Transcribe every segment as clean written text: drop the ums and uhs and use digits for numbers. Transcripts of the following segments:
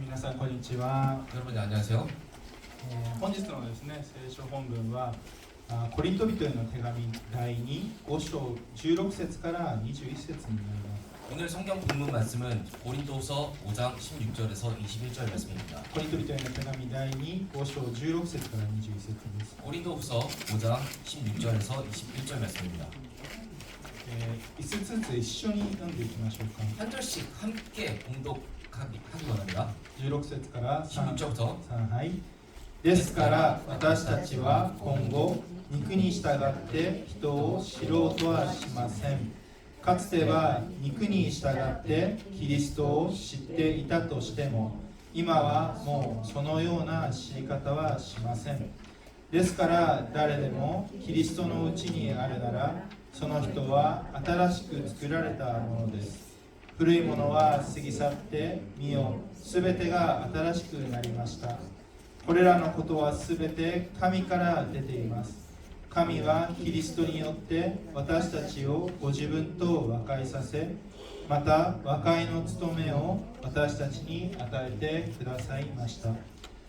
皆さんこんにちは。 여러분 안녕하세요. 本日のですね、聖書本文はコリント人への手紙第5章16節から21節になります。 오늘 성경 본문 말씀은 고린도후서 5장 16절에서 21절 말씀입니다. コリント人への手紙第5章16節から21節です。 고린도후서 5장 16절에서 21절 말씀입니다. 5つずつ一緒に読んでいきましょうか。 한 절씩 함께 봉독하기 원합니다. 16節から16절부터 はい。ですから私たちは今後肉に従って人を知ろうとはしません。かつては肉に従ってキリストを知っていたとしても今はもうそのような知り方はしません。ですから誰でもキリストのうちにあるならその人は新しく作られたものです。古いものは過ぎ去って見よ、すべてが新しくなりました。これらのことはすべて神から出ています。神はキリストによって私たちをご自分と和解させ、また和解の務めを私たちに与えてくださいました。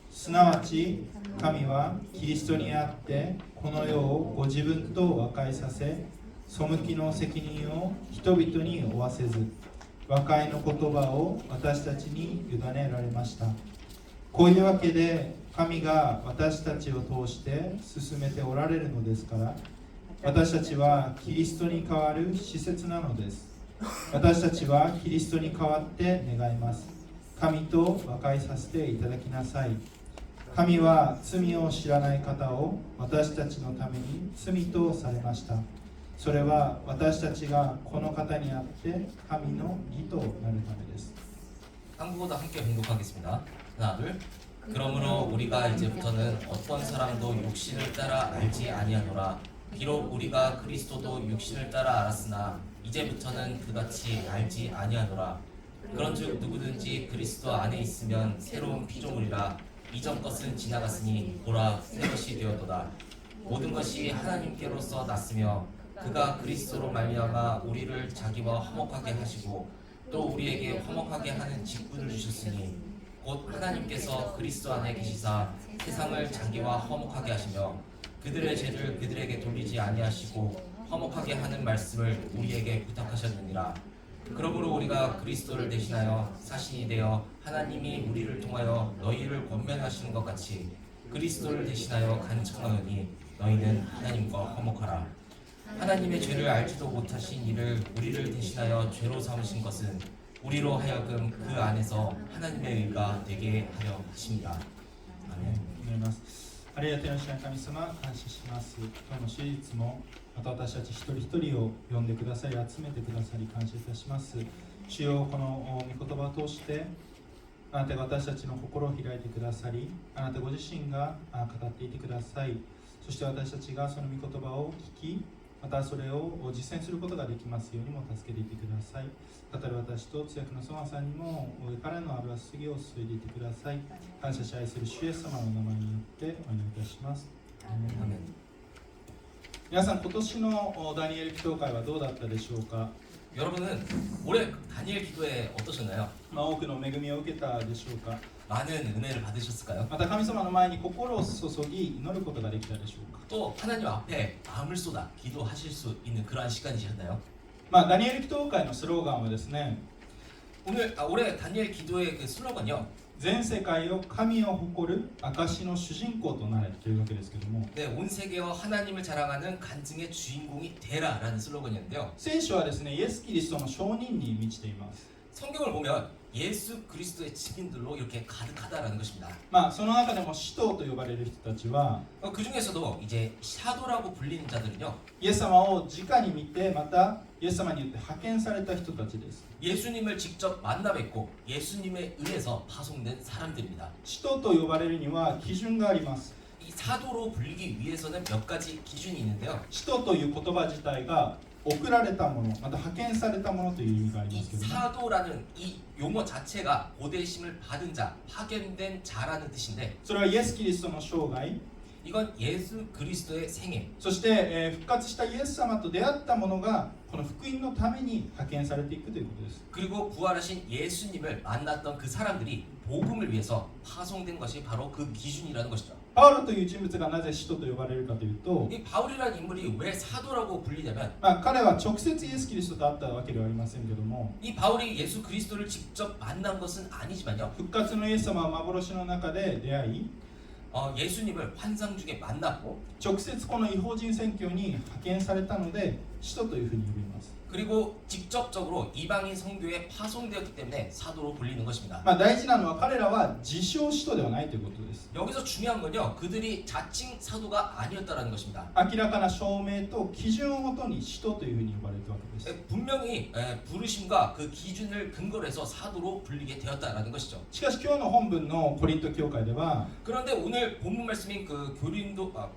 すなわち神はキリストにあってこの世をご自分と和解させ、背きの責任を人々に負わせず、和解の言葉を私たちに委ねられました。こういうわけで神が私たちを通して進めておられるのですから、私たちはキリストに代わる使節なのです。私たちはキリストに代わって願います。神と和解させていただきなさい。神は罪を知らない方を私たちのために罪とされました。それは私たちがこの方にあって神の義となるためです。 한국어도 함께 봉독하겠습니다. 하나 둘. 그러므로 우리가 이제부터는 어떤 사람도 육신을 따라 알지 아니하노라. 비록 우리가 그리스도도 육신을 따라 알았으나 이제부터는 그같이 알지 아니하노라. 그런즉 누구든지 그리스도 안에 있으면 새로운 피조물이라. 이전 것은 지나갔으니 보라 새 것이 되었도다. 모든 것이 하나님께로서 났으며 그가 그리스도로 말미암아 우리를 자기와 화목하게 하시고 또 우리에게 화목하게 하는 직분을 주셨으니 곧 하나님께서 그리스도 안에 계시사 세상을 자기와 화목하게 하시며 그들의 죄를 그들에게 돌리지 아니하시고 화목하게 하는 말씀을 우리에게 부탁하셨느니라. 그러므로 우리가 그리스도를 대신하여 사신이 되어 하나님이 우리를 통하여 너희를 권면하시는 것 같이 그리스도를 대신하여 간청하노니 너희는 하나님과 화목하라. 하나님의 죄를 알지도 못하신 이를 우리를 대신하여 죄로 삼으신 것은 우리로 하여금 그 안에서 하나님의 의가 되게 하려 하십니다. 아멘. ありがとうございます。神様、感謝します。今日の手術もまた私たち一人一人を呼んでくださり、集めてくださり感謝いたします。主よ、この御言葉を通してあなたが私たちの心を開いてくださり、あなたご自身が語っていてください。そして私たちがその御言葉を聞き、またそれを実践することができますようにも助けていてください。語る私と通訳のソマさんにも上からの油注ぎを注いでいてください。感謝し愛する主イエス様の名前によってお祈りいたします。アーメン。皆さん、今年のダニエル祈祷会はどうだったでしょうか。 여러분은 올해 다니엘 기도회 어떠셨나요? 多くの恵みを受けたでしょうか。 많은 은혜를 받으셨을까요? また神様の前に心を注ぎ祈ることができたでしょうか。 또 하나님 앞에 마음을 쏟아 기도하실 수 있는 그러한 시간이셨나요? ダニエル祈祷会のスローガンはですね、 올해 다니엘 기도회 그 슬로건이요. 全世界を神を誇る証の主人公となれというわけですけども、 네, 온 세계와 하나님을 자랑하는 간증의 주인공이 되라라는 슬로건이었는데요. 聖書はですね、イエス・キリストの証人に満ちています。 성경을 보면 예수 그리스도의 증인들로 이렇게 가득하다라는 것입니다. その中でも使徒と呼ばれる人たちは、 그 중에서도 이제 샤도라고 불리는 자들은요. イエス様を直に見て、またイエス様によって派遣された人たちです。 예수님을 직접 만나 뵙고 예수님에 의해서 파송된 사람들입니다. 使徒と呼ばれるには基準があります。 이 사도로 불리기 위해서는 몇 가지 기준이 있는데요. 使徒という言葉自体が送られたもの、また派遣されたものという意味がありますけど、 사도라는 이 용어 자체가 보내심을 받은 자, 파견된 자라는 뜻인데 それはイエス・キリストの生涯、 이건 예수 그리스도의 생애. そして、復活したイエス様と出会った者がこの福音のために派遣されていくということです。 그리고 부활하신 예수님을 만났던 그 사람들이 복음을 위해서 파송된 것이 바로 그 기준이라는 것이죠. パウロという人物がなぜ使徒と呼ばれるかというと、 이 바울이라는 인물이 왜 사도라고 불리냐면 彼は直接イエス・キリストと会ったわけではありませんけども、 이 바울이 예수 그리스도를 직접 만난 것은 아니지만요. 復活のイエス様は幻の中で出会い、 예수님을 환상 중에 만났고 直接この異邦人宣教に派遣されたので使徒というふうに呼びます。 그리고 직접적으로 이방인 성교에 파송되었기 때문에 사도로 불리는 것입니다. 大事なのは彼らは自称使徒ではないということです。 여기서 중요한 건요, 그들이 자칭 사도가 아니었다라는 것입니다. 明らかな証明と基準をもとに使徒というふうに呼ばれているわけです。 분명히 부르심과 그 기준을 근거로 해서 사도로 불리게 되었다라는 것이죠. しかし今日の本文のコリント教会では 그런데 오늘 본문 말씀인 그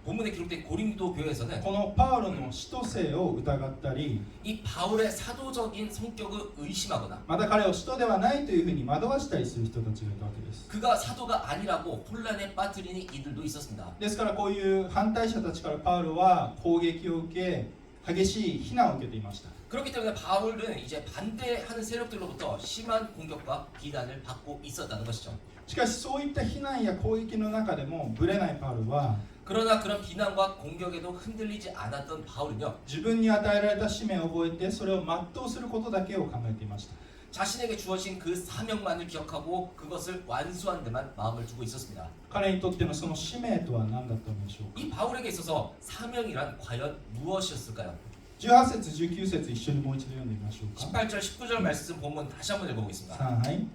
본문에 기록된 고린도 교회에서는 このパウロの使徒性を疑ったり、 이 바울의 사도적인 성격을 의심하거나 また彼を使徒ではないというふうに惑わしたりする人たちがいたわけです。 그가 사도가 아니라고 혼란에 빠뜨리는 이들도 있었습니다. ですからこういう反対者たちからパウロは攻撃を受け、激しい非難を受けていました。 그렇기 때문에 바울은 이제 반대하는 세력들로부터 심한 공격과 비난을 받고 있었다는 것이죠. しかしそういった非難や攻撃の中でもぶれないパウロは 그러나 그런 비난과 공격에도 흔들리지 않았던 바울은요, 自分に与えられた使命を覚えてそれを全うすることだけを考えていました。 자신에게 주어진 그 사명만을 기억하고 그것을 완수한 데만 마음을 두고 있었습니다. 彼にとってのその使命とは何だったのでしょうか。 이 바울에게 있어서 사명이란 과연 무엇이었을까요? 18節19節一緒にもう一度読んでみましょうか。 18절 19절 말씀 본문 다시 한번 읽어보겠습니다. はい。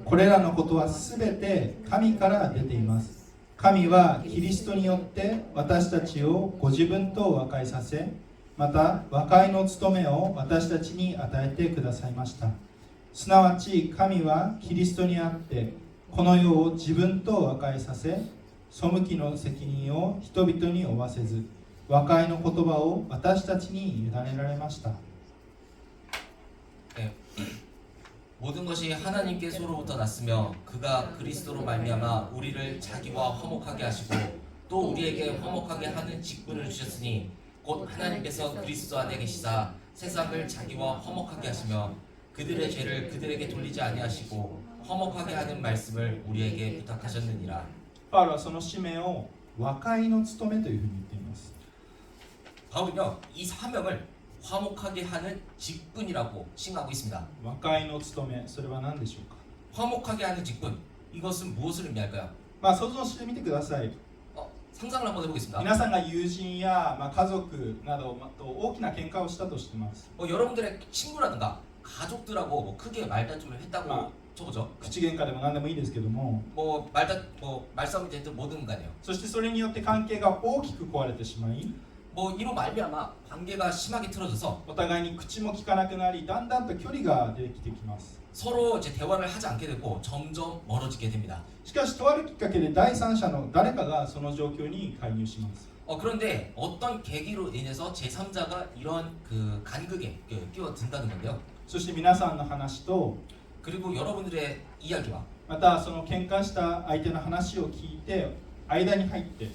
これらのことはすべて神から出ています。神はキリストによって私たちをご自分と和解させ、また和解の務めを私たちに与えてくださいました。すなわち神はキリストにあってこの世を自分と和解させ、背きの責任を人々に負わせず、和解の言葉を私たちに委ねられました。 네. 모든 것이 하나님께서로부터 났으며 그가 그리스도로 말미암아 우리를 자기와 화목하게 하시고 또 우리에게 화목하게 하는 직분을 주셨으니 곧 하나님께서 그리스도 안에 계시사 세상을 자기와 화목하게 하시며 그들의 죄를 그들에게 돌리지 아니하시고 화목하게 하는 말씀을 우리에게 부탁하셨느니라. パウロはその使命を和解の務めというふうに言っています。 바울은요, 이 사명을 화목하게 하는 직분이라고 칭하고 있습니다. 和解の務め、それは何でしょうか。 화목하게 하는 직분, 이것은 무엇을 의미할까요? 想像してみてください。 상상을 한번 해보겠습니다. 皆さんが友人や、家族などと大きな喧嘩をしたとしてます。 여러분들의 친구라든가 가족들하고 뭐 크게 말다툼을 했다고 쳐보죠. 口喧嘩でも何でもいいですけども、 말싸움이 됐든 뭐든 간에요. そしてそれによって関係が大きく壊れてしまい、 이로 말미암아 관계가 심하게 틀어져서 お互いに口も聞かなくなり、だんだんと距離ができてきます。 서로 이제 대화를 하지 않게 되고 점점 멀어지게 됩니다. しかしとあるきっかけで第三者の誰かがその状況に介入します。 그런데 어떤 계기로 인해서 제3자가 이런 그 간극에 끼어든다는 건데요. そして皆さんの話と 그리고 여러분들의 이야기와 またその喧嘩した相手の話を聞いて間に入って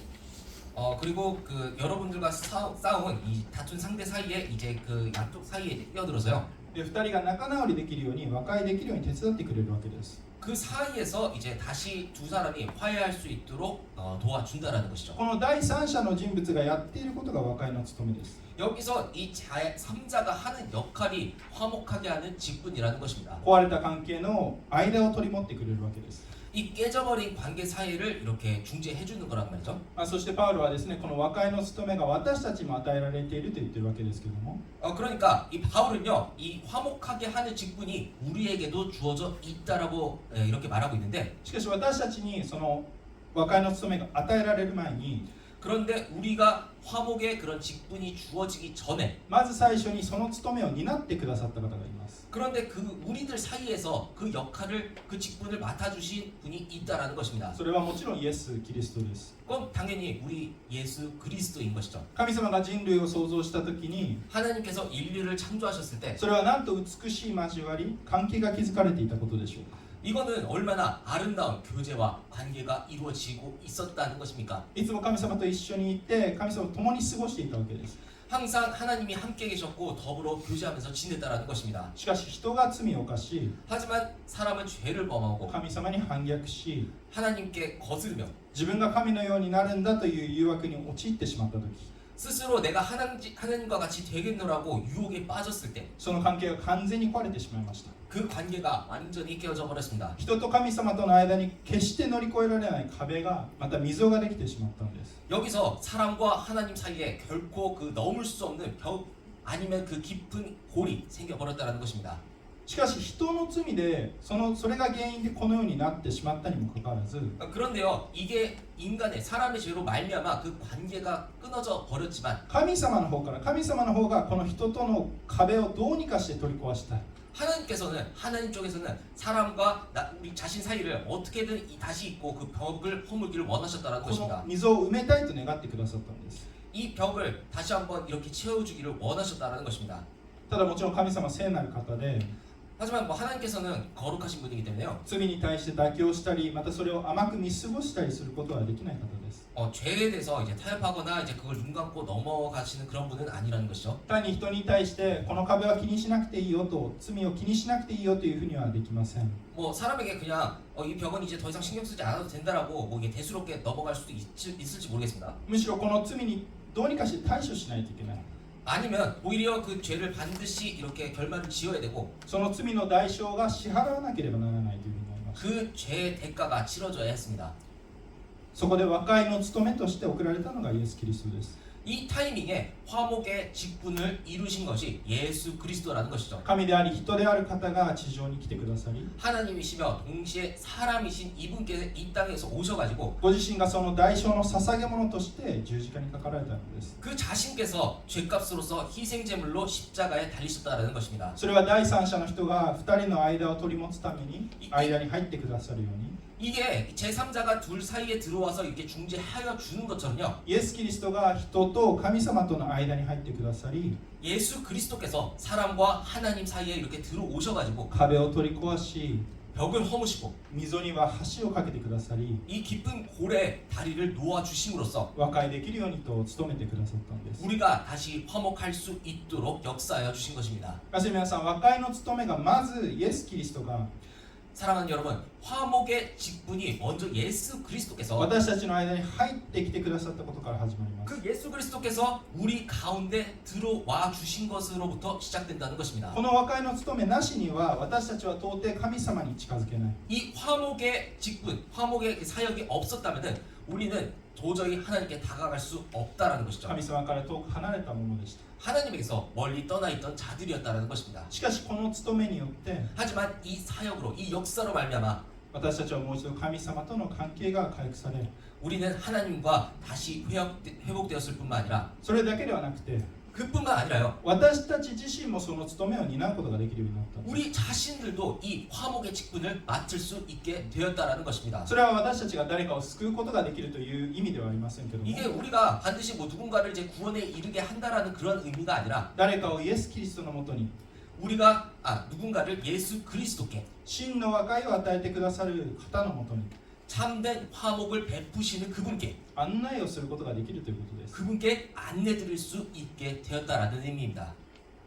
그리고 그 여러분들과 싸운 이 다툰 상대 사이에 이제 그 양쪽 사이에 끼어들어서요. で2人が仲直りできるように和解できるように手伝ってくれるわけです。 그 사이에서 이제 다시 두 사람이 화해할 수 있도록 도와준다라는 것이죠. この第三者の人物がやっていることが和解の務めです。 여기서 이 3자가 하는 역할이 화목하게 하는 직분이라는 것입니다. 壊れた関係の間を取り持ってくれるわけです。 이 깨져버린 관계 사이를 이렇게 중재해 주는 거란 말이죠. そしてパウロはですね、この和解の務めが私たちも与えられていると言っているわけですけども、 그러니까 이 바울은요, 이 화목하게 하는 직분이 우리에게도 주어져 있다라고 이렇게 말하고 있는데, しかし私たちにその和解の務めが与えられる前に、 그런데 우리가 화목의 그런 직분이 주어지기 전에 まず最初にその務めを担ってくださった方がいます。 그런데 그 우리들 사이에서 그 역할을 그 직분을 맡아주신 분이 있다라는 것입니다. それはもちろんイエス・キリストです。 그건 당연히 우리 예수 그리스도인 것이죠. 神様が人類を創造した時に 하나님께서 인류를 창조하셨을 때 それはなんと美しい交わり、関係が築かれていたことでしょうか。 이거는 얼마나 아름다운 교제와 관계가 이루어지고 있었다는 것입니까? いつも神様と一緒にいて神様と共に過ごしていたわけです。 항상 하나님이 함께 계셨고 더불어 교제하면서 지냈다라는 것입니다. しかし人が罪を犯し 하지만 사람은 죄를 범하고 神様に反逆し 하나님께 거스르며 自分が神のようになるんだという誘惑に陥ってしまった時 스스로 내가 하나님과 같이 되겠노라고 유혹에 빠졌을 때 その関係が完全に壊れてしまいました。 그 관계가 완전히 깨어져 버렸습니다. 人と神様との間に決して乗り越えられない壁がまた溝ができてしまったんです。 여기서 사람과 하나님 사이에 결코 그 넘을 수 없는 벽 아니면 그 깊은 골이 생겨 버렸다는 것입니다. しかし人の罪でそれが原因でこのようになってしまったにもかかわらず 그런데요, 이게 인간의 사람의 죄로 말미암아 그 관계가 끊어져 버렸지만 神様の方がこの人との壁をどうにかして取り壊したい。 하나님 쪽에서는 사람과 우리 자신 사이를 어떻게든 다시 잇고 그 벽을 허물기를 원하셨다는 この 것입니다. 溝を埋めたいと願ってくださったんです。 이 벽을 다시 한번 이렇게 채워주기를 원하셨다는 것입니다. ただもちろん神様は聖なる方で 하지만 뭐 하나님께서는 거룩하신 분이기 때문에요. 罪に対して妥協したりまたそれを甘く見過ごしたりすることはできない方です。 죄에 대해서 이제 타협하거나 이제 그걸 눈 감고 넘어가시는 그런 분은 아니라는 것이죠. 単に人に対してこの壁は気にしなくていいよと罪を気にしなくていいよというふうにはできません。 뭐 사람에게 그냥 이 벽은 이제 더 이상 신경 쓰지 않아도 된다라고 뭐 이게 대수롭게 넘어갈 수도 있을지 모르겠습니다. むしろこの罪にどうにかして対処しないといけない。 아니면 오히려 그 죄를 반드시 이렇게 결말을 지어야 되고 その罪の代償が支払わなければならないというふうになります。 그 죄의 대가가 치러져야 했습니다. そこで和解の務めとして送られたのがイエス・キリストです。 이 타이밍에 화목의 직분을 이루신 것이 예수 그리스도라는 것이죠. 神であり人である方が地上に来てくださり 하나님이시며 동시에 사람이신 이분께서 이 땅에서 오셔가지고 ご自身がその代償の捧げ物として十字架にかかられたのです。 그 자신께서 죄값으로서 희생제물로 십자가에 달리셨다라는 것입니다. それは第三者の人が二人の間を取り持つために間に入ってくださるように 이게 제3자가 둘 사이에 들어와서 이렇게 중재하여 주는 것처럼요. イエス・キリストが人と神様との間に入ってくださり 예수 그리스도께서 사람과 하나님 사이에 이렇게 들어오셔가지고 壁を取り壊し 벽을 허무시고 溝には橋をかけてくださり 이 깊은 골에 다리를 놓아 주심으로써 和解できるようにと努めてくださったんです。 우리가 다시 화목할 수 있도록 역사하여 주신 것입니다. しかし皆さん和解の務めがまずイエス・キリストが 사랑하는 여러분, 화목의 직분이 먼저 예수 그리스도께서 私たちの間に入ってきてくださったことから始まります。 그 예수 그리스도께서 우리 가운데 들어와 주신 것으로부터 시작된다는 것입니다. この和解の務めなしには私たちは到底神様に近づけない。 이 화목의 직분, 화목의 그 사역이 없었다면은 우리는 도저히 하나님께 다가갈 수 없다라는 것이죠. 神様から遠く離れたものでした。 하나님에게서 멀리 떠나 있던 자들이었다는 것입니다. しかしこの務めによって 하지만 이 사역으로, 이 역사로 말미암아 私たちはもう一度神様との関係が回復され 우리는 하나님과 다시 회복되었을 뿐만 아니라 それだけではなくて 그뿐만 아니라요. 私たち自身もその務めを担うことができるようになったんです。 우리 자신들도 이 화목의 직분을 맡을 수 있게 되었다라는 것입니다. それは私たちが誰かを救うことができるという意味ではありませんけども 이게 우리가 반드시 뭐 누군가를 이제 구원에 이르게 한다라는 그런 의미가 아니라 誰かをイエス・キリストのもとに 우리가 누군가를 예수 그리스도께 真の和解を与えてくださる方のもとに 참된 화목을 베푸시는 그분께 案内をすることができるということです。 그분께 안내드릴 수 있게 되었다라는 의미입니다.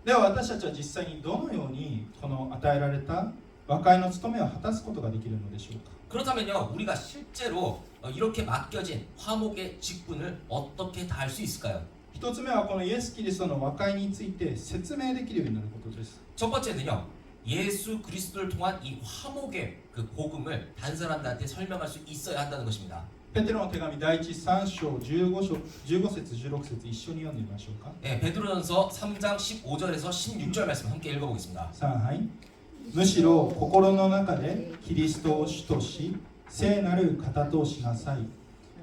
では私たちは実際にどのようにこの与えられた和解の務めを果たすことができるのでしょうか。 그렇다면요, 우리가 실제로 이렇게 맡겨진 화목의 직분을 어떻게 다할 수 있을까요? 一つ目はこのイエス・キリストの和解について説明できるようになることです。 첫 번째는요, 예수 그리스도를 통한 이 화목의 그 복음을 다른 사람들한테 설명할 수 있어야 한다는 것입니다. ペテロの手紙第一3章15節16節一緒に読んでみましょうか。 네, 베드로전서 3장 15절에서 16절 말씀 함께 읽어보겠습니다. さあ、はい。むしろ心の中でキリストを主とし聖なる方としなさい。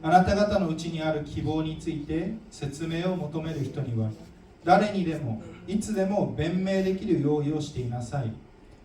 あなた方のうちにある希望について説明を求める人には誰にでもいつでも弁明できる用意をしていなさい。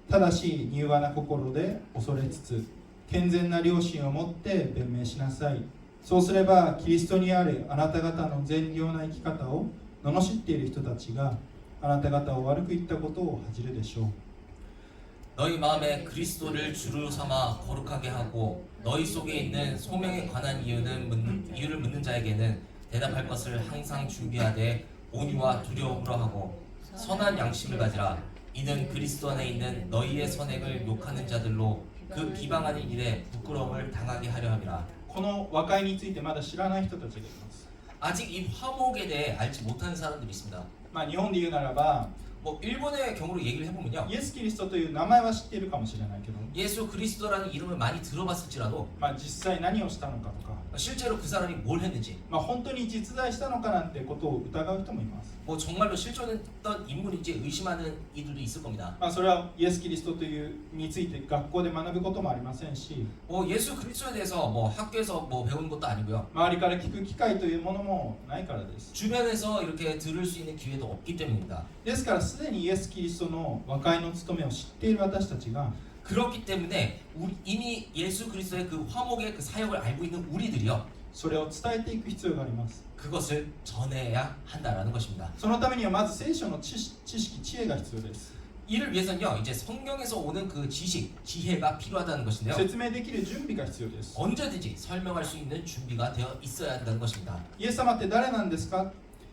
ただし柔和な心で恐れつつ健全な良心を持って弁明しなさい。そうすればキリストにあるあなた方の善良な生き方を罵っている人たちがあなた方を悪く言ったことを恥じるでしょう。 너희 마음에 그리스도를 주로 삼아 거룩하게 하고 너희 속에 있는 소명에 관한 이유를 묻는 자에게는 대답할 것을 항상 준비하되 온유와 두려움으로 하고 선한 양심을 가지라. 이는 그리스도 안에 있는 너희의 선행을 욕하는 자들로 그 비방하는 일에 부끄러움을 당하게 하려 함이라. この和解についてまだ知らない人たちがいます。 아직 이 화목에 대해 알지 못하는 사람들이 있습니다. 日本で言うならば 뭐 일본의 경우로 얘기를 해보면요, イエス・キリストという名前は知っているかもしれないけど、 예수 그리스도라는 이름을 많이 들어봤을지라도 実際何をしたのかとか、 실제로 그 사람이 뭘 했는지, 本当に実在したのかなんてことを疑う人もいます。 뭐 정말로 실존했던 인물인지 의심하는 이들도 있을 겁니다. それはイエス・キリストというについて学校で学ぶこともありませんし、 뭐 예수 그리스도에 대해서 뭐 학교에서 뭐 배우는 것도 아니고요, 周りから聞く機会というものもないからです。 주변에서 이렇게 들을 수 있는 기회도 없기 때문입니다. ですからすでにイエス・キリストの和解の務めを知っている私たちが 그렇기 때문에 이미 예수 그리스도의 그 화목의 그 사역을 알고 있는 우리들이요, それを伝えていく必要があります。 그것을 전해야 한다라는 것입니다. そのためにはまず聖書の知識、知恵が必要です。 이를 위해서는요, 이제 성경에서 오는 그 지식, 지혜가 필요하다는 것인데요, 説明できる準備が必要です。 언제든지 설명할 수 있는 준비가 되어 있어야 한다는 것입니다. イエス様って誰なんですか？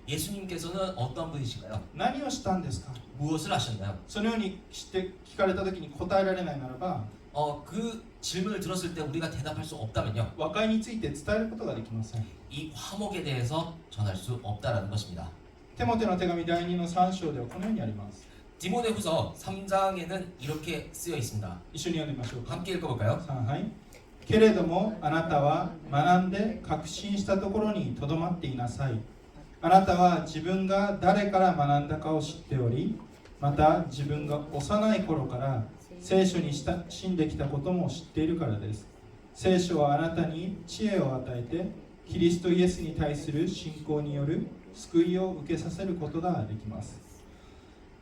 예수님께서는 어떤 분이신가요? 何をしたんですか？ 무엇을 하셨나요? そのようにして聞かれた時に答えられないならば、 그 질문을 들었을 때 우리가 대답할 수 없다면요, 和解について伝えることができません。 이 화목에 대해서 전할 수 없다라는 것입니다. テモテの手紙第2の3章ではこのようにあります。 디모데후서 3장에는 이렇게 쓰여 있습니다. 一緒に読んでみましょうか。 함께 읽어볼까요? はい。けれどもあなたは学んで確信したところにとどまっていなさい。あなたは自分が誰から学んだかを知っており、また自分が幼い頃から聖書に親しんできたことも知っているからです。聖書はあなたに知恵を与えて、キリストイエスに対する信仰による救いを受けさせることができます。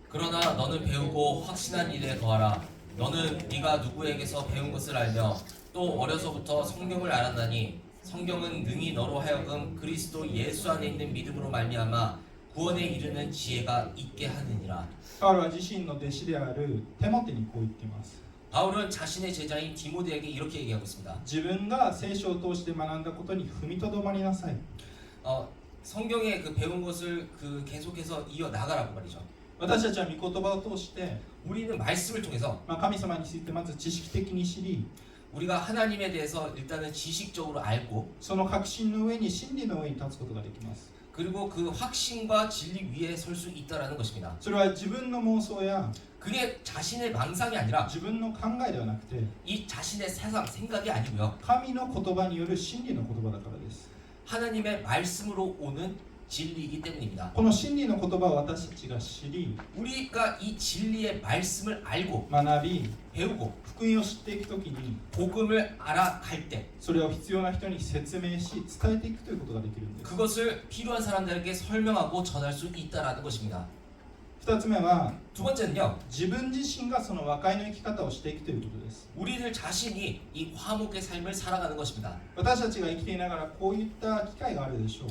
그러나 너는 배우고 확신한 일에 거하라. 너는 네가 누구에게서 배운 것을 알며 또 어려서부터 성경을 알았나니 성경은 능히 너로 하여금 그리스도 예수 안에 있는 믿음으로 말미암아 구원에 이르는 지혜가 있게 하느니라. パウロは自身の弟子であるテモテにこう言っています。 바울은 자신의 제자인 디모데에게 이렇게 얘기하고 있습니다. 自分が聖書を通して学んだことに踏みとどまりなさい。 성경에 그 배운 것을 그 계속해서 이어 나가라고 말이죠. 私たちは御言葉を通して、 우리는 말씀을 통해서 神様についてまず知識的に知り、 우리가 하나님에 대해서 일단은 지식적으로 알고 その確信の上に真理の上に立つことができます。 그리고 그 확신과 진리 위에 설 수 있다라는 것입니다. それは自分の妄想や 그게 자신의 망상이 아니라 自分の考えではなくて、 이 자신의 생각이 아니고요, 神の言葉による真理の言葉だからです。 하나님의 말씀으로 오는 진리이기 때문입니다. この真理の言葉を私たちが知り、 우리가 이 진리의 말씀을 알고 学び、 배우고 福音を知っていくときに、 복음을 알아갈 때 それを必要な人に説明し、伝えていくということができるんです。 그것을 필요한 사람들에게 설명하고 전할 수 있다라는 것입니다. 2つ目は、 두 번째는요, 自分自身がその和解の生き方をしていくということです。 우리들 자신이 이 화목의 삶을 살아가는 것입니다. 私たちが生きていながらこういった機会があるでしょう。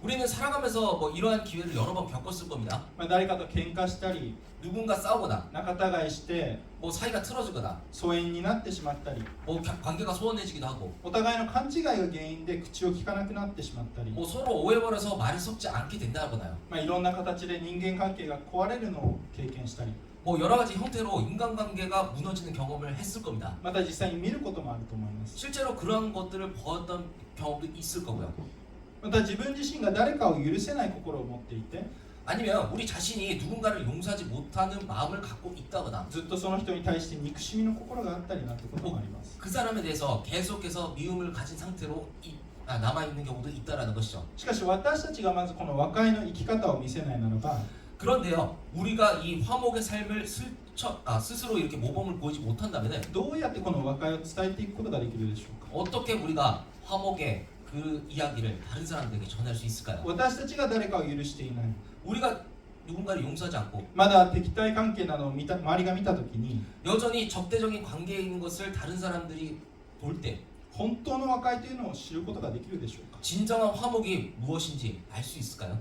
우리는 살아가면서 뭐 이러한 기회를 여러 번 겪었을 겁니다. 誰かと喧嘩したり、 누군가 싸우거나, 仲違いして 뭐 사이가 틀어지거나, 疎遠になってしまったり、 뭐 관계가 소원해지기도 하고, お互いの勘違いが原因で口を聞かなくなってしまったり、 뭐 서로 오해버려서 말을 섞지 않게 된다거나요. いろんな形で人間関係が壊れるのを経験したり、 뭐 여러 가지 형태로 인간관계가 무너지는 경험을 했을 겁니다. また実際に見ることもあると思います。 실제로 그러한 것들을 보았던 경험도 있을 거고요. また自分自身が誰かを許せない心を持っていて、 아니면 우리 자신이 누군가를 용서하지 못하는 마음을 갖고 있다거나, ずっとその人に対して憎しみの心があったりなんてこともあります。 그 사람에 대해서 계속해서 미움을 가진 상태로 남아있는 경우도 있다라는 것이죠. しかし私たちがまずこの和解の生き方を見せないならば、 그런데요, 우리가 이 화목의 삶을 스스로 이렇게 모범을 보이지 못한다면 どうやってこの和解を伝えていくことができるでしょうか。 어떻게 우리가 화목의 그 이야기를 다른 사람들에게 전할 수 있을까요? 私たちが誰かを許していない、 우리가 누군가를 용서하지 않고 まだ敵対関係などを周りが見たときに、 여전히 적대적인 관계에 있는 것을 다른 사람들이 볼 때 本当の和解というのを知ることができるでしょうか。 진정한 화목이 무엇인지 알 수 있을까요?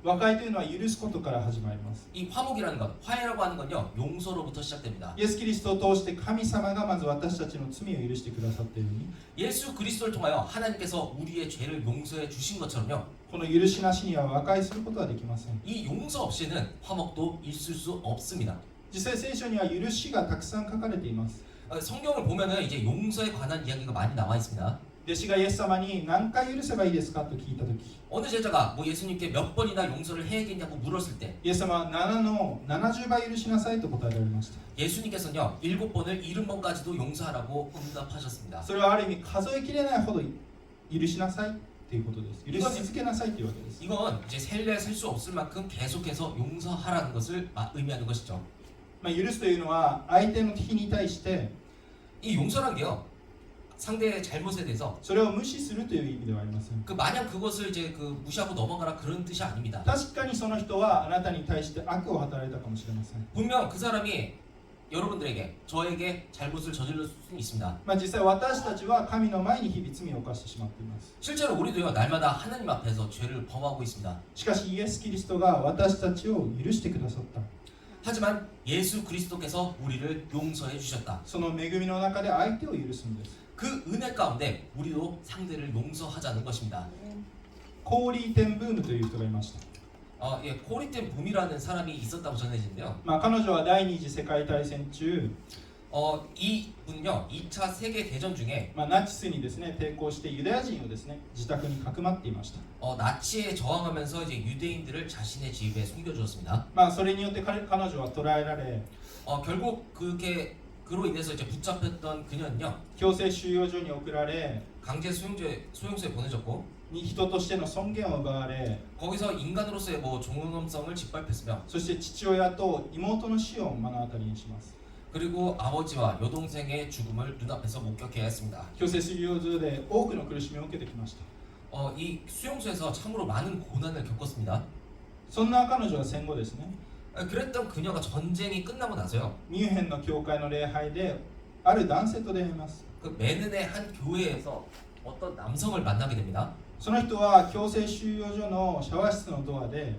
和解というのは許すことから始まります。 이 화목이라는 것, 화해라고 하는 건요, 용서로부터 시작됩니다. イエス・キリストを通して神様がまず私たちの罪を許してくださったように、 예수 그리스도를 통하여 하나님께서 우리의 죄를 용서해 주신 것처럼요, この許しなしには和解することはできません。 이 용서 없이는 화목도 있을 수 없습니다. 実際聖書には許しがたくさん書かれています。 성경을 보면은 이제 용서에 관한 이야기가 많이 나와 있습니다. 弟子がイエス様に何回許せばいいですかと聞いたとき、 어느 제자가 뭐 예수님께 몇 번이나 용서를 해야겠냐고 물었을 때 イエス様は7の70倍許しなさいと答えられました。 예수님께서는요 7번을 70번까지도 용서하라고 응답하셨습니다. それはある意味数えきれないほど許しなさいということです。許し続けなさいというわけです。 이건 이제 셀래 셀 수 없을 만큼 계속해서 용서하라는 것을 의미하는 것이죠. 許すというのは相手の敵に対して 이 용서란 게요 상대의 잘못에 대해서 それを無視するという意味ではありません。 그 마냥 그것을 이제 그 무시하고 넘어가라 그런 뜻이 아닙니다. 確かにその人はあなたに対して悪を働いたかもしれません。 분명 그 사람이 여러분들에게 저에게 잘못을 저질렀을 수 있습니다. 実際私たちは神の前に日々罪を犯してしまっています。 실제로 우리도요 날마다 하나님 앞에서 죄를 범하고 있습니다. しかしイエス・キリストが私たちを許してくださった。 하지만 예수 그리스도께서 우리를 용서해 주셨다. その恵みの中で相手を許すんです。 그 은혜 가운데 우리도 상대를 용서하자는 것입니다. コーリーテンブームという人がいました。 예, 코리텐 붐이라는 사람이 있었다고 전해지는데요. 彼女は第二次世界大戦中、 이 분은요 2차 세계 대전 중에 ナチスにですね抵抗してユダヤ人をですね自宅にかくまっていました。 나치에 저항하면서 이제 유대인들을 자신의 집에 숨겨주었습니다. それによって彼女は捕らえられ、 결국 그로 인해서 이제 붙잡혔던 그녀는요 強制収容所に送られ、 강제 소용소에 보내졌고 人としての尊厳を奪われ、 거기서 인간으로서의 뭐 존엄성을 짓밟혔으며 そして父親と妹の死を目の当たりにします。 그리고 아버지와 여동생의 죽음을 눈앞에서 목격해야 했습니다. 強制収容所で多くの苦しみを受けてきました。 이 수용소에서 참으로 많은 고난을 겪었습니다. そんな彼女は戦後ですね、 그랬던 그녀가 전쟁이 끝나고 나서요 ミュンヘンの教会の礼拝である男性と出会います。 그 메넨의 한 교회에서 어떤 남성을 만나게 됩니다. その人は強制収容所のシャワー室のドアで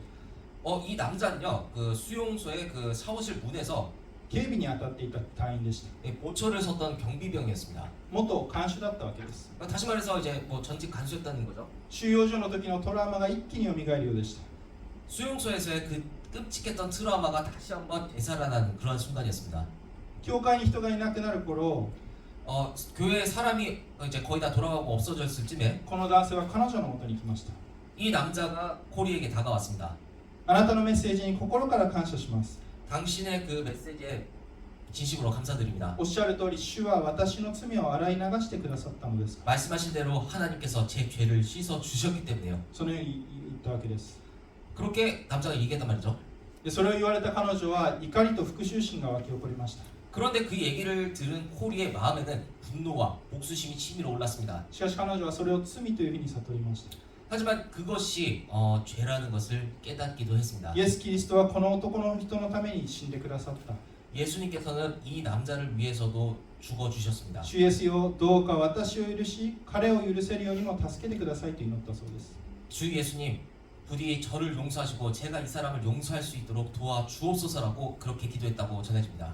이 남자는요 그 수용소의 그 샤워실 문에서 警備に当たっていた隊員でした。 보초를 섰던 경비병이었습니다. 元看守だったわけです。 다시 말해서 이제 뭐 전직 간수였다는 거죠. 収容所の時のトラウマが一気に蘇るようでした。 수용소에서의 그 끔찍했던 트라우마가 다시 한번 되살아나는 그런 순간이었습니다. 教会に人がいなくなる頃、 교회에 사람이 이제 거의 다 돌아가고 없어졌을 쯤에 この男性は彼女のもとに来ました。 이 남자가 코리에게 다가왔습니다. あなたのメッセージに心から感謝します。 당신의 그 메시지에 진심으로 감사드립니다. おっしゃる通り、主は私の罪を洗い流してくださったのです。 말씀하신 대로 하나님께서 제 죄를 씻어 주셨기 때문에요. そのように言ったわけです。 그렇게 남자가 얘기했단 말이죠. でそれを言われた彼女は怒りと復讐心が湧き起こりました。 그런데 그 얘기를 들은 코리의 마음에는 분노와 복수심이 치밀어 올랐습니다. しかし彼女はそれを罪というふうに悟りました。 하지만 그것이 죄라는 것을 깨닫기도 했습니다. イエス・キリストはこの男の人のために死んでくださった。 예수님께서는 이 남자를 위해서도 죽어주셨습니다. 主イエスよ、どうか私を許し、彼を許せるようにも助けてくださいと祈ったそうです。 주 예수님, 부디 저를 용서하시고 제가 이 사람을 용서할 수 있도록 도와주옵소서라고 그렇게 기도했다고 전해집니다.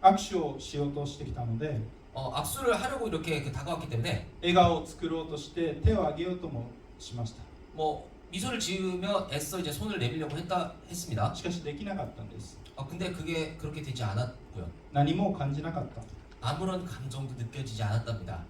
握手をしようとしてきたので、 악수를 하려고 이렇게 다가왔기 때문에 笑顔を作ろうとして手を挙げようともしました。 뭐 미소를 지으며 애써 이제 손을 내밀려고 했습니다. しかしできなかったんです。 근데 그게 그렇게 되지 않았고요. 何も感じなかった。 아무런 감정도 느껴지지 않았답니다.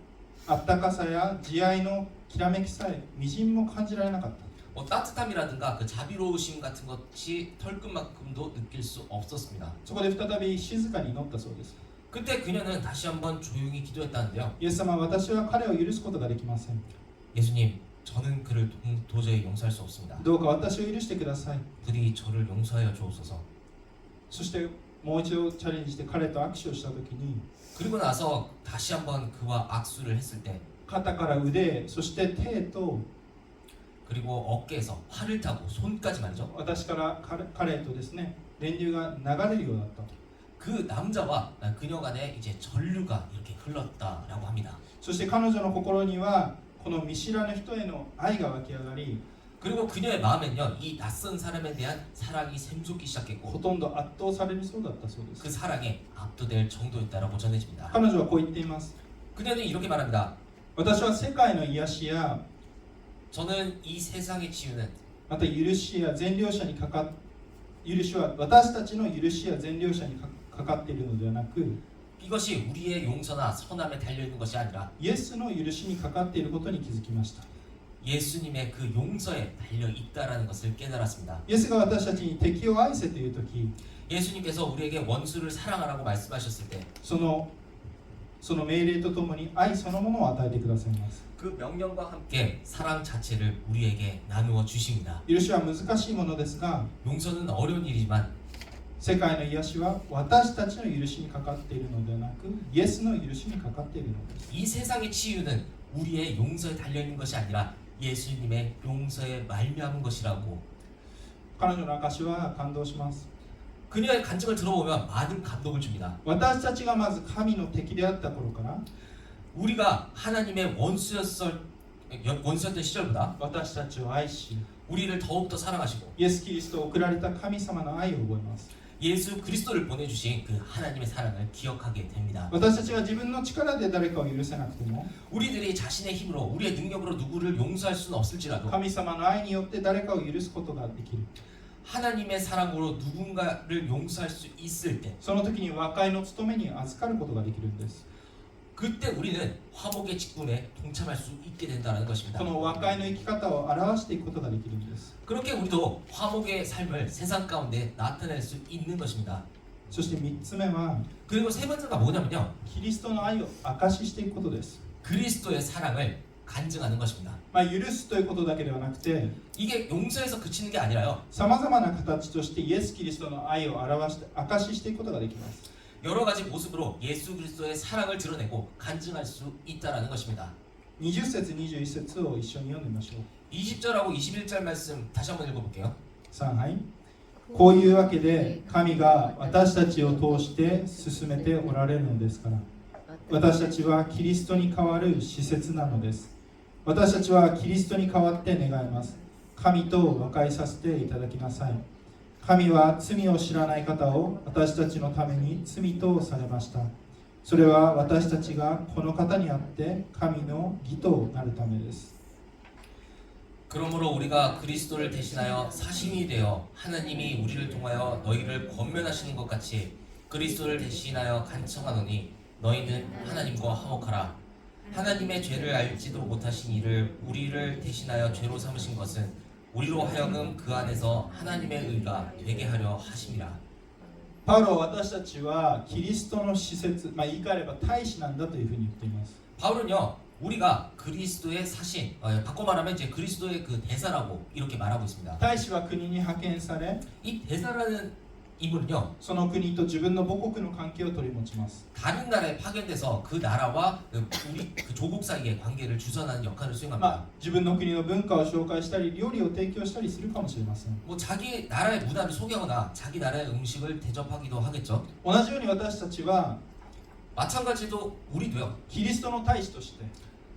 あったかさや慈愛のきらめきさえみじんも感じられなかった。 따뜻함이라든가 그 자비로우심 같은 것이 털끝만큼도 느낄 수 없었습니다. そこで再び静かに祈ったそうです。 그때 그녀는 다시 한번 조용히 기도했다는데요. イエス様、私は彼を許すことができません。 예수님, 저는 그를 도저히 용서할 수 없습니다. どうか私を許してください。 부디 저를 용서하여 주옵소서. そしてもう一度チャレンジして彼と握手をした時に、 그리고 나서 다시 한번 그와 악수를 했을 때 肩から腕、そして手と 그리고 어깨에서 팔을 타고 손까지 말이죠. 私から彼へとですね、電流が流れるようだった。 그 남자와 그녀 간에 이제 전류가 이렇게 흘렀다라고 합니다. そして彼女の心にはこの見知らぬ人への愛が湧き上がり、 그리고 그녀의 마음엔요 이 낯선 사람에 대한 사랑이 샘솟기 ほ 시작했고 とんど圧倒されるそうだったそうです 그 사랑에 압도될 정도였다라고 전해집니다. 彼女はこう言っています 그녀는 이렇게 말합니다. 私は世界の癒しや 저는 이 세상의 치유는 また許しや善良者にかか許しは私たちの許しや善良者にかかっているのではなく 이것이 우리의 용서나 선함에 달려있는 것이 아니라 イエスの許しにかかっていることに気づきました 예수님의 그 용서에 달려있다라는 것을 깨달았습니다. イエスが私たちに敵を愛せという時 예수님께서 우리에게 원수를 사랑하라고 말씀하셨을 때 その命令とともに愛そのものを与えてくださいます 그 명령과 함께 사랑 자체를 우리에게 나누어 주십니다. 許しは難しいものですが 용서는 어려운 일이지만 世界の癒しは私たちの許しにかかっているのではなくイエスの許しにかかっているのです 이 세상의 치유는 우리의 용서에 달려있는 것이 아니라 예수님의 용서에 말미암은 것이라고 彼女の証は感動します 그녀의 간증을 들어보면 많은 감동을 줍니다. 私たちがまず神の敵であった頃から 우리가 하나님의 원수였던 시절보다 私たちを愛し 우리를 더욱더 사랑하시고 イエス・キリストを送られた神様の愛を覚えます 예수 그리스도를 보내주신 그 하나님의 사랑을 기억하게 됩니다. 私たちが自分の力で誰かを許せなくても 우리들이 자신의 힘으로 우리의 능력으로 누구를 용서할 수는 없을지라도 神様の愛によって誰かを許すことができる 하나님의 사랑으로 누군가를 용서할 수 있을 때 その時に和解の務めに預かることができるんです 그때 우리는 화목의 직분에 동참할 수 있게 된다는 것입니다. この和解の生き方を表していくことができるんです 그렇게 우리도 화목의 삶을 세상 가운데 나타낼 수 있는 것입니다. そして3つ目は 그리고 세 번째가 뭐냐면요 キリストの愛を証ししていくことです 그리스도의 사랑을 간증하는 것입니다. 許すということだけではなくて 이게 용서에서 그치는 게 아니라요 さまざまな形としてイエス・キリストの愛を表して証ししていくことができます 여러 가지 모습으로 예수 그리스도의 사랑을 드러내고 간증할 수 있다라는 것입니다. 20節21節を一緒に読んでみましょう 20절하고 21절 말씀 다시 한번 읽어볼게요. 3はいこういうわけで神が私たちを通して進めておられるのですから私たちはキリストに代わる施設なのです私たちはキリストに代わって願います神と和解させていただきなさい神は罪を知らない方を私たちのために罪とされましたそれは私たちがこの方にあって神の義となるためです 그러므로 우리가 그리스도를 대신하여 사신이 되어 하나님이 우리를 통하여 너희를 권면하시는 것 같이 그리스도를 대신하여 간청하노니 너희는 하나님과 화목하라. 하나님의 죄를 알지도 못하신 이를 우리를 대신하여 죄로 삼으신 것은 우리로 하여금 그 안에서 하나님의 의가 되게 하려 하심이라. パウロは私たちはキリストの施設、言い換えれば大使なんだというふうに言っています 바울은요 우리가 그리스도의 사신, 바꿔 말하면 이제 그리스도의 그 대사라고 이렇게 말하고 있습니다. 大使は国に派遣され 이 대사라는 인물은요 その国と自分の母国の関係を取り持ちます 다른 나라에 파견돼서 그 나라와 우리 그 조국 사이의 관계를 주선하는 역할을 수행합니다. 自分の国の文化を紹介したり料理を提供したりするかもしれません 뭐 자기 나라의 문화를 소개하거나 자기 나라의 음식을 대접하기도 하겠죠. 同じように私たちは 마찬가지로 우리도요 キリストの大使として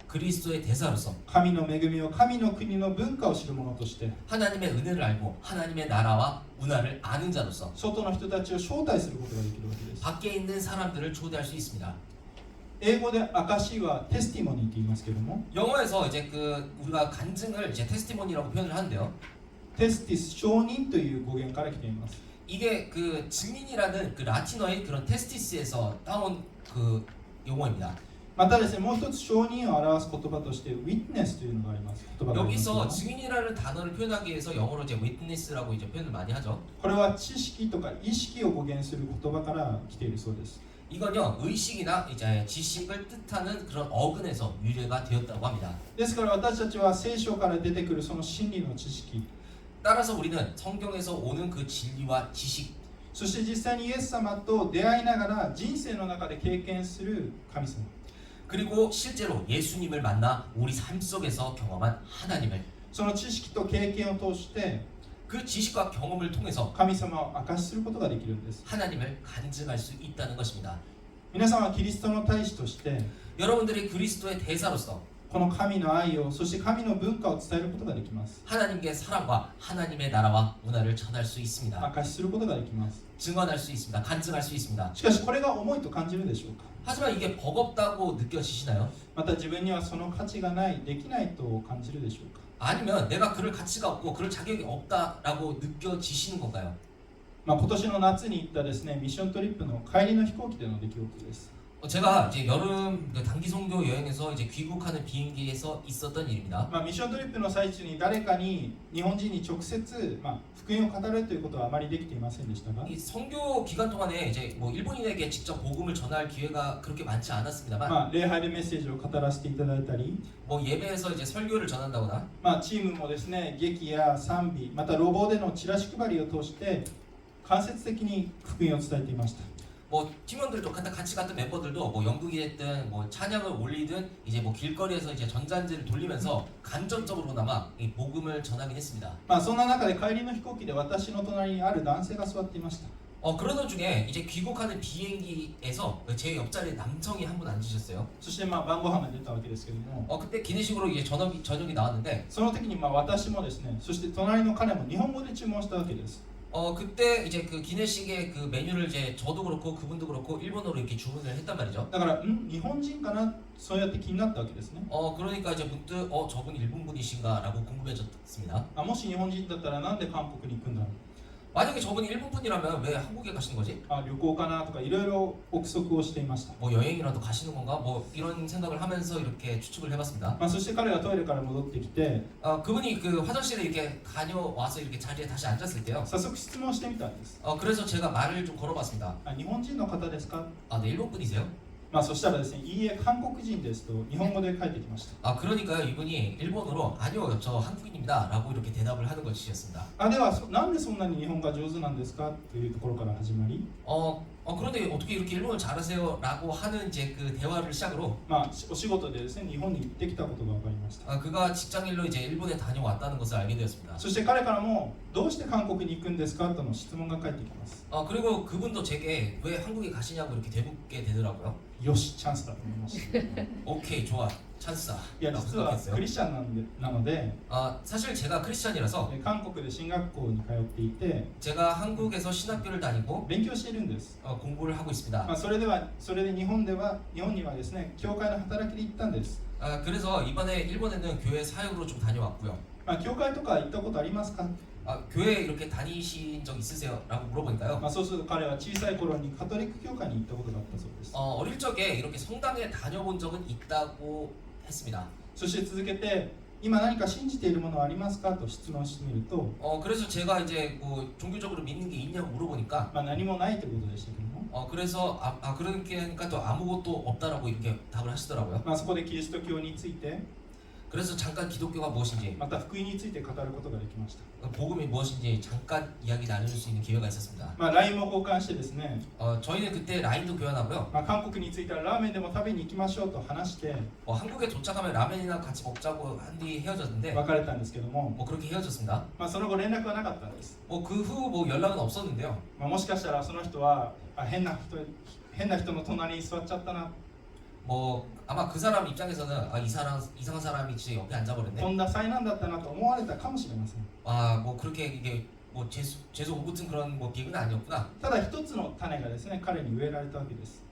그리스도의 대사로서 神の恵みを神の国の文化を知る者として 하나님의 은혜를 알고 하나님의 나라와 문화를 아는 자로서 外の人たちを招待することができるわけです 밖에 있는 사람들을 초대할 수 있습니다. 英語で証はテスティモニーと言いますけども 영어에서 이제 우리가 간증을 이제 테스티모니라고 표현을 하는데요. テスティス証人という語源から来ています 이게 그 증인이라는 그 라틴어의 그런 테스티스에서 따온 그 용어입니다. またですね、もう一つ証人を表す言葉として witness というのがあります。言葉があります 여기서 증인이라는 단어를 표현하기 위해서 영어로 이제 witness라고 이제 표현을 많이 하죠. これは知識とか意識を語源する言葉から来ているそうです。 이건요 의식이나 이제 지식을 뜻하는 그런 어근에서 유래가 되었다고 합니다. ですから私たちは聖書から出てくるその真理の知識、 따라서 우리는 성경에서 오는 그 진리와 지식 そして実際にイエス様と出会いながら人生の中で経験する神様、 그리고 실제로 예수님을 만나 우리 삶 속에서 경험한 하나님을 その知識と経験を通して 그 지식과 경험을 통해서 神様を証しすることができるんです。 하나님을 간증할 수 있다는 것입니다. 皆さんはキリストの大使として 여러분들이 그리스도의 대사로서 この神の愛を、そして神の文化を伝えることができます。 하나님의 사랑과 하나님의 나라와 문화를 전할 수 있습니다. 証しすることができます。 증언할 수 있습니다. 간증할 수 있습니다. しかしこれが重いと感じるでしょうか。 하지만 이게 버겁다고 느껴지시나요? また自分にはその価値がない、できないと感じるでしょうか。 아니면 내가 그럴 가치가 없고 그럴 자격이 없다라고 느껴지시는 건가요? 今年の夏に行ったですね、ミッショントリップの帰りの飛行機での出来事です。 제가 이제 여름 단기 선교 여행에서 이제 귀국하는 비행기에서 있었던 일입니다. ミッショントリップの最中に誰かに日本人に直接、福音を語るということはあまりできていませんでしたが、 이 선교 기간 동안에 이제 뭐 일본인에게 직접 복음을 전할 기회가 그렇게 많지 않았습니다만 礼拝でメッセージを語らせていただいたり、 뭐 예배에서 이제 설교를 전한다거나 チームもですね、劇や賛美、また路傍でのチラシ配りを通して間接的に福音を伝えていました。 뭐 팀원들도 같이 갔던 멤버들도 뭐 연극이 됐든 뭐 찬양을 올리든 이제 뭐 길거리에서 이제 전잔지를 돌리면서 간접적으로나마 이 복음을 전하긴 했습니다. そんな中で帰りの飛行機で私の隣にある男性が座っていました。 그러던 중에 이제 귀국하는 비행기에서 제 옆자리에 남성이 한 분 앉으셨어요. そして晩ご飯が出たわけですけれども、 그때 기내식으로 이제 저녁이 나왔는데 その時に私もですね、そして隣の彼も日本語で注文したわけです。 그때 이제 그 기내식의 그 메뉴를 이제 저도 그렇고 그분도 그렇고 일본어로 이렇게 주문을 했단 말이죠. だから日本人かな、そうやって気になったわけですね。 그러니까 이제 문득 저분 일본 분이신가라고 궁금해졌습니다. もし日本人だったらなんで韓国に行くんだろう。 만약에 저분이 일본 분이라면 왜 한국에 가시는 거지? 旅行かなとかいろいろ憶測をしていました。 뭐 여행이라도 가시는 건가? 뭐 이런 생각을 하면서 이렇게 추측을 해봤습니다. そして彼がトイレから戻ってきて、 그분이 그 화장실에 이렇게 다녀와서 이렇게 자리에 다시 앉았을 때요. 早速質問してみたんです。 그래서 제가 말을 좀 걸어봤습니다. 日本人の方ですか。 네, 일본 분이세요? そしたらですね、いいえ、韓国人ですと日本語で返ってきました。 그러니까요, 이분이 일본어로 아니요, 저 한국인입니다라고 이렇게 대답을 하는 것이었습니다. ではなんでそんなに日本が上手なんですかというところから始まり、 그런데 어떻게 이렇게 일본어를 잘하세요라고 하는 이제 그 대화를 시작으로 お仕事でですね、日本に行ってきたことが分かりました。 그가 직장일로 이제 일본에 다녀왔다는 것을 알게 되었습니다. そして彼からもどうして韓国に行くんですかとの質問が返ってきます。 그리고 그분도 제게 왜 한국에 가시냐고 이렇게 되묻게 되더라고요. よし、チャンスだと思いました。오케이, 좋아, 찬스다. いや、実はクリスチャンなので、 사실 제가 크리스찬이라서 韓国で進学校に通っていて 제가 한국에서 신학교를 다니고 勉強しているんです。 공부를 하고 있습니다. それで日本にはですね、教会の働きで行ったんです。 그래서 이번에 일본에는 교회 사역으로 좀 다녀왔고요. 教会とか行ったことありますか。 교회 이렇게 다니신 적 있으세요? 라고 물어보니까요. そうすると彼は小さい頃にカトリック教会に行ったことがあったそうです。 어릴 적에 이렇게 성당에 다녀본 적은 있다고 했습니다. そして続けて、今何か信じているものはありますかと質問してみると、 그래서 제가 이제 뭐 종교적으로 믿는 게 있냐고 물어보니까 何もないということでしたけども、 그래서 그러니까 또 아무것도 없다라고 이렇게 답을 하시더라고요. そこでキリスト教について、 그래서 잠깐 기독교가 무엇인지 また福音について語ることができました。 복음이 무엇인지 잠깐 이야기 나눌 수 있는 기회가 있었습니다. LINE も交換してですね、 저희는 그때 라인도 교환하고요. 韓国に着いたらラーメンでも食べに行きましょうと話して 한국에 도착하면 라면이나 같이 먹자고 한 뒤 헤어졌는데 別れたんですけども、 뭐 그렇게 헤어졌습니다. その後連絡はなかったんです。 뭐 그 후 뭐 연락은 없었는데요. もしかしたらその人は変な人の隣に座っちゃったな、 뭐 아마 그 사람 입장에서는 이상한 사람이 제 옆에 앉아버렸네. とんだ災難だったなと思われたかもしれません。 뭐 그렇게 이게 뭐 재수 온 같은 그런 뭐 비극은 아니었구나. ただ一つの種がですね、彼に植えられたわけです。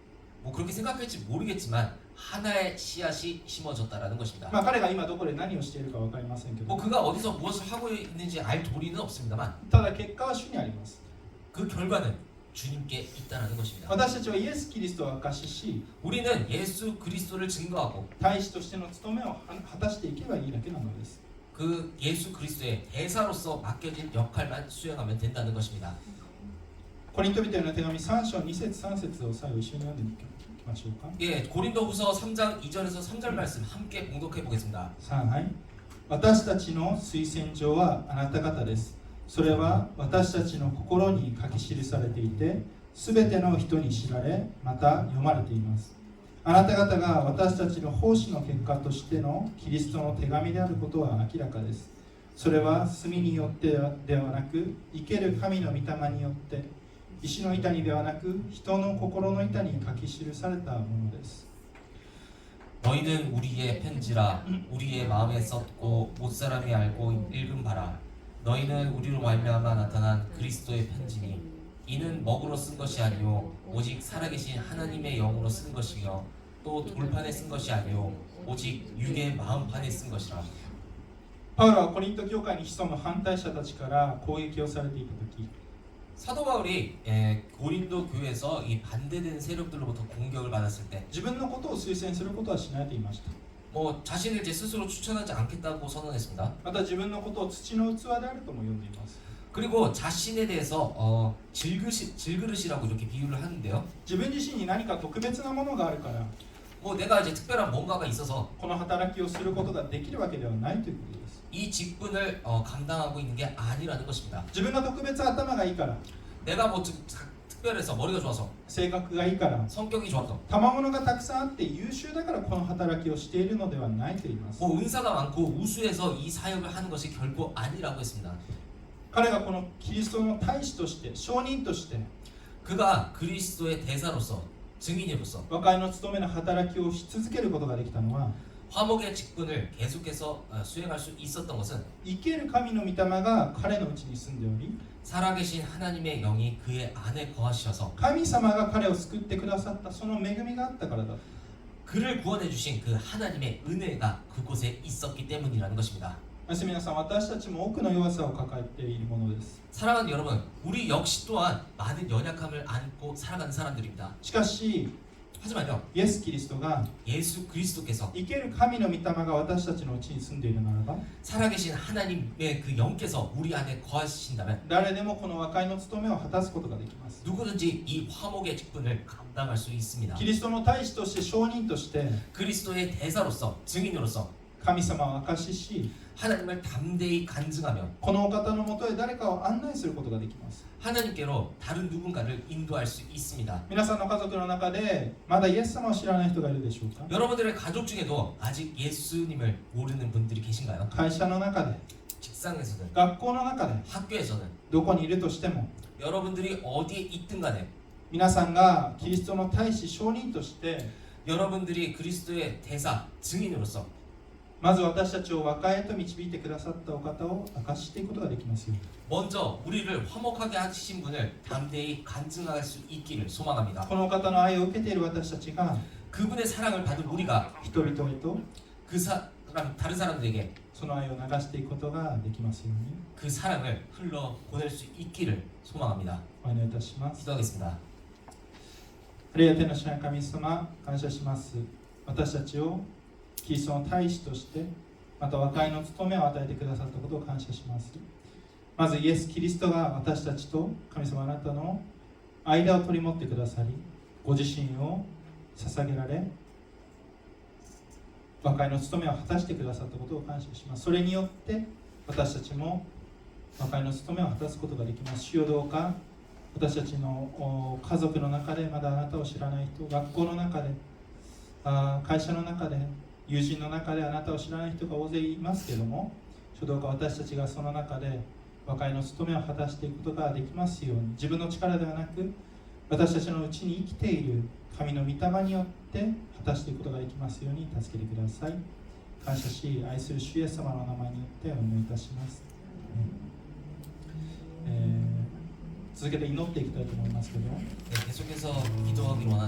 뭐 그렇게 생각할지 모르겠지만 하나의 씨앗이 심어졌다라는 것입니다. 彼が今どこで何をしているか分かりませんけど、 뭐 그가 어디서 무엇을 하고 있는지 알 도리는 없습니다만 ただ結果は主にあります。 그 결과는 주님께 있다라는 것입니다. 私たちはイエス・キリストを証しし、 우리는 예수 그리스도를 증거하고 大使としての務めを果たしていけばいいだけなのです。 그 예수 그리스도의 대사로서 맡겨진 역할만 수행하면 된다는 것입니다. コリント人への手紙3章2節3節を最後一緒に読んでいきましょうか。 예, 고린도후서 3장 2절에서 3절 말씀 함께 봉독해 보겠습니다. はい。私たちの推薦状はあなた方です。それは私たちの心に書き記されていて、すべての人に知られ、また読まれています。あなた方が私たちの奉仕の結果としてのキリストの手紙であることは明らかです。それは墨によってではなく、生ける神の御霊によって、石の板にではなく、人の心の板に書き記されたものです。 너희는 우리의 편지라 우리의 마음에 썼고 못 사람이 알고 읽은 바라. 너희는 우리로 말미암아 나타난 그리스도의 편지니 이는 먹으로 쓴 것이 아니요 오직 살아계신 하나님의 영으로 쓴 것이요 또 돌판에 쓴 것이 아니요 오직 육의 마음판에 쓴 것이라. パウロはコリント教会に潜む反対者たちから攻撃をされていた時、 사도 바울이 고린도 교회에서 이 반대된 세력들로부터 공격을 받았을 때 自分のことを推薦することはしないと言いました。 뭐 자신을 제 스스로 추천하지 않겠다고 선언했습니다. また自分のことを土の器であるとも呼んでいます。 그리고 자신에 대해서 질그릇이라고 이렇게 비유를 하는데요. 自分自身に何か特別なものがあるから 뭐 내가 이제 특별한 뭔가가 있어서 この働きをすることができるわけではないということです。 이 직분을 감당하고 있는 게 아니라는 것입니다. 自分が特別頭がいいから、 내가 뭐 특별해서 머리가 좋아서 性格がいいから、 성격이 좋아서 賜物がたくさんあって優秀だからこの働きをしているのではないと言います。 뭐 은사가 많고 우수해서 이 사역을 하는 것이 결코 아니라고 했습니다. 彼がこのキリストの大使として証人として 그가 그리스도의 대사로서 증인으로서 和解の務めの働きをし続けることができたのは 화목의 직분을 계속해서 수행할 수 있었던 것은 生ける神の御霊が彼のうちに住んでおり、 살아계신 하나님의 영이 그의 안에 거하셔서 神様が彼を救ってくださったその恵みがあったからだ。 그를 구원해 주신 그 하나님의 은혜가 그곳에 있었기 때문이라는 것입니다. 皆さん、私たちも多くの弱さを抱えているものです。 사랑하는 여러분, 우리 역시 또한 많은 연약함을 안고 살아가는 사람들입니다. しかし、 하지만요, イエス・キリストが 예수 그리스도께서 生ける神の御霊が私たちのうちに住んでいるならば、 살아계신 하나님의 그 영께서 우리 안에 거하신다면 誰でもこの和解の務めを果たすことができます。 누구든지 이 화목의 직분을 감당할 수 있습니다. キリストの大使として証人として 그리스도의 대사로서 증인으로서 神様を証しし、 하나님을 담대히 간증하며 このお方のもとへ誰かを案内することができます。 하나님께로 다른 누군가를 인도할 수 있습니다. 皆さんの家族の中でまだイエス様を知らない人がいるでしょうか。 여러분들의 가족 중에도 아직 예수님을 모르는 분들이 계신가요? 会社の中で、 직장에서든 学校の中で、 학교에서는 どこにいるとしても、 여러분들이 어디에 있든 간에 皆さんがキリストの大使証人として 여러분들이 그리스도의 대사 증인으로서 まず私たちを和解へと導いてくださったお方を明かしていくことができますよ。 먼저 우리를 화목하게 하신 분을 담대히 간증할 수 있기를 소망합니다. このお方の愛を受けている私たちが 그분의 사랑을 받은 우리가 人々へと 그 사람 다른 사람들에게 その愛を流していくことができますように 그 사랑을 흘러 보낼 수 있기를 소망합니다. お祈りいたします。 기도하겠습니다. 礼や天の主な神様、感謝します。私たちをキリストの大使としてまた和解の務めを与えてくださったことを感謝します。まずイエス・キリストが私たちと神様あなたの間を取り持ってくださり、ご自身を捧げられ和解の務めを果たしてくださったことを感謝します。それによって私たちも和解の務めを果たすことができます。主よ、どうか私たちの家族の中でまだあなたを知らない人、学校の中で会社の中で友人の中であなたを知らない人が大勢いますけれども、主どうか私たちがその中で和解の務めを果たしていくことができますように、自分の力ではなく私たちのうちに生きている神の御霊によって果たしていくことができますように助けてください。感謝し愛する主イエス様の名前によってお祈りいたします。続けて祈っていきたいと思いますけど、 계속해서 기도하기로 하는